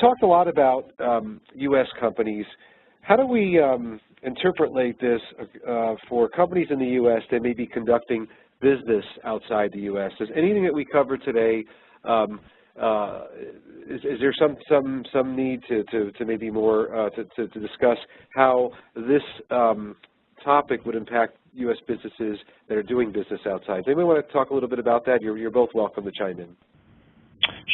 talked a lot about U.S. companies. How do we interpolate this for companies in the U.S. that may be conducting business outside the U.S.? Is anything that we covered today, is there some need to maybe more to discuss how this topic would impact U.S. businesses that are doing business outside? Anybody want to talk a little bit about that? You're both welcome to chime in.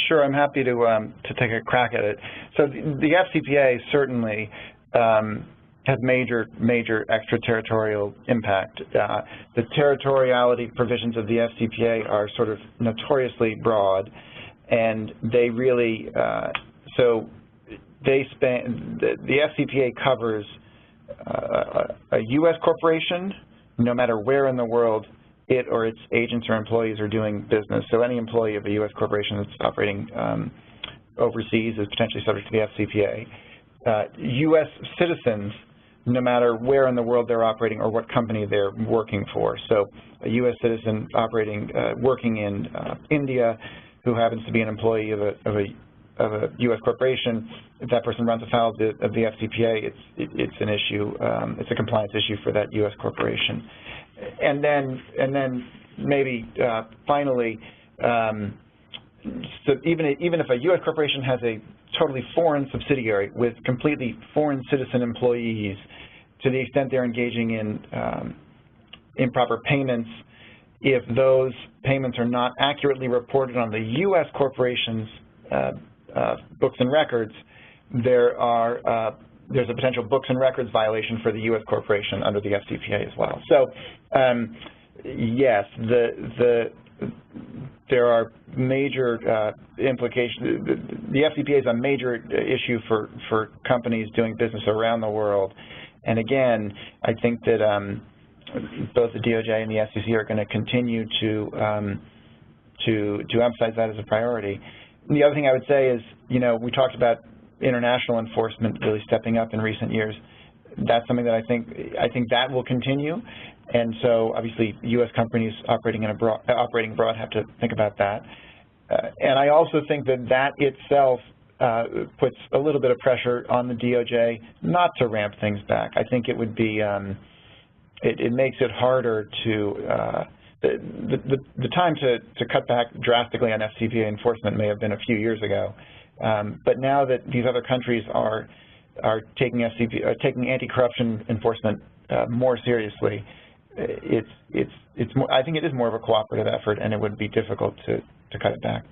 Sure, I'm happy to take a crack at it. So the FCPA certainly has major extraterritorial impact. The territoriality provisions of the FCPA are sort of notoriously broad, and they really the FCPA covers a U.S. corporation, no matter where in the world it or its agents or employees are doing business. So any employee of a U.S. corporation that's operating overseas is potentially subject to the FCPA. U.S. citizens, no matter where in the world they're operating or what company they're working for. So a U.S. citizen working in India who happens to be an employee of a U.S. corporation, if that person runs afoul of the FCPA, it's an issue. It's a compliance issue for that U.S. corporation. And then maybe finally, so even if a U.S. corporation has a totally foreign subsidiary with completely foreign citizen employees, to the extent they're engaging in improper payments, if those payments are not accurately reported on the U.S. corporation's books and records, there's a potential books and records violation for the U.S. corporation under the FCPA as well. So, yes, there are major implications. The FCPA is a major issue for companies doing business around the world. And again, I think that both the DOJ and the SEC are going to continue to emphasize that as a priority. And the other thing I would say is, we talked about international enforcement really stepping up in recent years. That's something that I think that will continue, and so obviously U.S. companies operating abroad have to think about that. And I also think that itself puts a little bit of pressure on the DOJ not to ramp things back. I think it would be it makes it harder to the time to cut back drastically on FCPA enforcement may have been a few years ago. But now that these other countries are taking anti-corruption enforcement more seriously, I think it is more of a cooperative effort, and it would be difficult to cut it back.